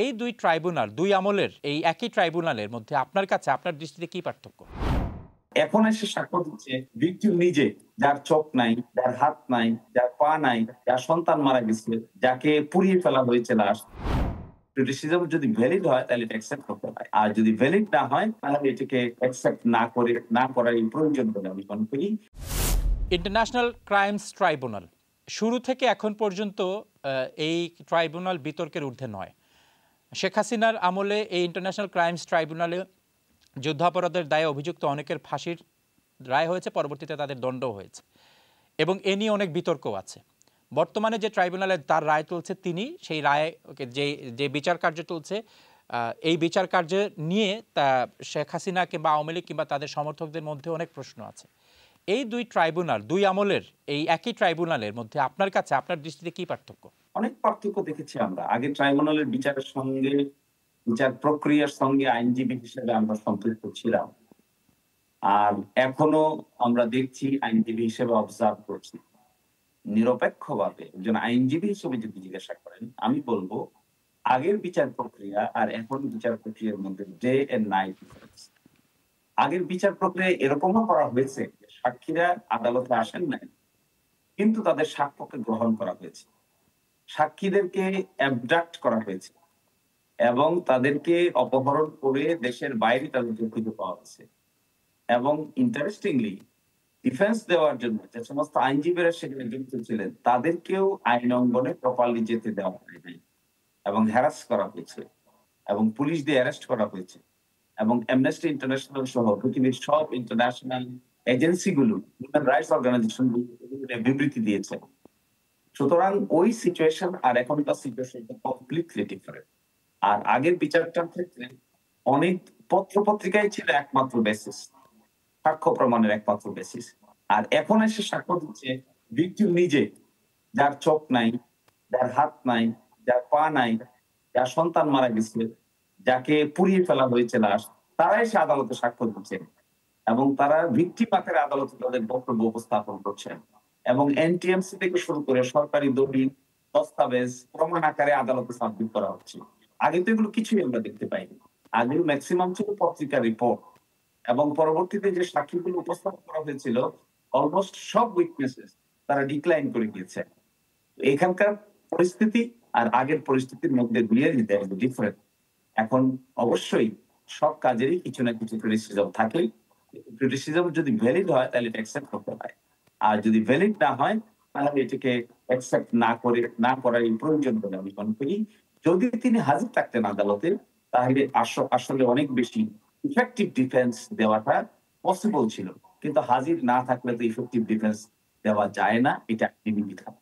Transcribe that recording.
এই দুই ট্রাইব্যুনাল, দুই আমলের এই একই ট্রাইব্যুনালের মধ্যে আপনার কাছে, আপনার দৃষ্টিতে কি পার্থক্য? এখন এসে সাক্ষ্য দিচ্ছে ভিকটিম নিজে, যার চোখ নাই, যার হাত নাই, যার পা নাই, যার সন্তান মারা গেছে, যাকে পুড়িয়ে ফেলা হয়েছে লাশ। ক্রিটিসিজম যদি ভ্যালিড হয় তাহলে এটা অ্যাকসেপ্ট করতে হয়, আর যদি ভ্যালিড না হয় তাহলে এটাকে অ্যাকসেপ্ট না করার প্রয়োজন বলে আমি মনে করি। ইন্টারন্যাশনাল ক্রাইমস ট্রাইব্যুনাল শুরু থেকে এখন পর্যন্ত এই ট্রাইব্যুনাল বিতর্কের ঊর্ধ্বে নয়। শেখ হাসিনার আমলে এই ইন্টারন্যাশনাল ক্রাইমস ট্রাইব্যুনালে যুদ্ধাপরাধের দায়ে অভিযুক্ত অনেকের ফাঁসির রায় হয়েছে, পরবর্তীতে তাদের দণ্ডও হয়েছে এবং এ নিয়ে অনেক বিতর্কও আছে। বর্তমানে যে ট্রাইব্যুনালে তার রায় তুলছে, তিনি সেই রায় যে বিচার কার্য তুলছে, এই বিচার কার্য নিয়ে তা শেখ হাসিনা কিংবা আওয়ামী লীগ কিংবা তাদের সমর্থকদের মধ্যে অনেক প্রশ্ন আছে। এই দুই ট্রাইব্যুনাল, দুই আমলের এই একই ট্রাইব্যুনালের মধ্যে আপনার কাছে, আপনার দৃষ্টিতে কি পার্থক্য? অনেক পার্থক্য দেখেছি আমরা। আগে ট্রাইব্যুনালের বিচারের সঙ্গে, বিচার প্রক্রিয়ার সঙ্গে আইনজীবী হিসেবে আমরা সম্পৃক্ত ছিলাম, আর এখনো আমরা দেখছি আইনজীবী হিসেবে অবজার্ভ করছি। নিরপেক্ষভাবে একজন আইনজীবী হিসেবে যদি জিজ্ঞাসা করেন, আমি বলবো আগের বিচার প্রক্রিয়া আর এখন বিচার প্রক্রিয়ার মধ্যে ডে এন্ড নাইট ডিফারেন্স। আগের বিচার প্রক্রিয়া এরকমও করা হয়েছে যে সাক্ষীরা আদালতে আসেন নাই, কিন্তু তাদের সাক্ষ্যকে গ্রহণ করা হয়েছে, সাক্ষীদেরকে অ্যাবডাক্ট করা হয়েছে এবং তাদেরকে অপহরণ করে দেশের বাইরে তাদেরকে খুঁজে পাওয়া হয়েছে। এবং ইন্টারেস্টিংলি ডিফেন্স দেওয়ার জন্য যে সমস্ত আইনজীবীরা সেখানে যুক্ত ছিলেন, তাদেরকেও আইন অঙ্গনে প্রপারলি যেতে দেওয়া হয় নাই এবং হ্যারাস করা হয়েছে এবং পুলিশ দিয়ে অ্যারেস্ট করা হয়েছে। এবং অ্যামনেস্টি ইন্টারন্যাশনাল সহ পৃথিবীর সব ইন্টারন্যাশনাল এজেন্সিগুলো, হিউম্যান রাইটস অর্গানাইজেশন বিবৃতি দিয়েছে। সুতরাং ওই সিচুয়েশন আর এখনকার সিচুয়েশন কমপ্লিটলি ডিফারেন্ট। আর আগের বিচারটার ক্ষেত্রে অনেক পত্র পত্রিকায় ছিল একমাত্র বেসিস, সাক্ষ্য প্রমাণের একমাত্র বেসিস। আর এখন এসে সাক্ষ্য দিচ্ছে ভিকটিম নিজে, যার চোখ নাই, যার হাত নাই, যার পা নাই, যার সন্তান মারা গেছে, যাকে পুড়িয়ে ফেলা হয়েছে লাশ, তারাই সে আদালতে সাক্ষ্য দিচ্ছেন এবং তারা ভিকটিম আকারে আদালতে তাদের বক্তব্য উপস্থাপন করছেন এবং এনটিএমসি থেকে শুরু করে সরকারি দলিল, দস্তাবেজ প্রমাণ আকারে আদালতে সাবমিট করা হচ্ছে। আগে তো এগুলো কিছুই আমরা দেখতে পাইনি। আগে ম্যাক্সিমাম ছিল পত্রিকা রিপোর্ট এবং পরবর্তীতে যে সাক্ষীগুলো উপস্থাপন করা হয়েছিল, অলমোস্ট সব উইটনেসেস তারা ডিক্লাইন করে গিয়েছে। এখানকার পরিস্থিতি আর আগের পরিস্থিতির মধ্যে মিলিয়ে দিতে হবে ডিফারেন্ট। এখন অবশ্যই সব কাজেরই কিছু না কিছু ক্রিটিসিজম থাকে। ক্রিটিসিজম যদি ভ্যালিড হয় তাহলে এটা অ্যাকসেপ্ট করতে হয়, আর যদি ভ্যালিড না হয় তাহলে এটাকে অ্যাকসেপ্ট না করার প্রয়োজন বলে আমি মনে করি। যদি তিনি হাজির থাকতেন আদালতে, তাহলে আসলে অনেক বেশি ইফেক্টিভ ডিফেন্স দেওয়াটা পসিবল ছিল, কিন্তু হাজির না থাকলে তো ইফেক্টিভ ডিফেন্স দেওয়া যায় না, এটা আইনি বিধান।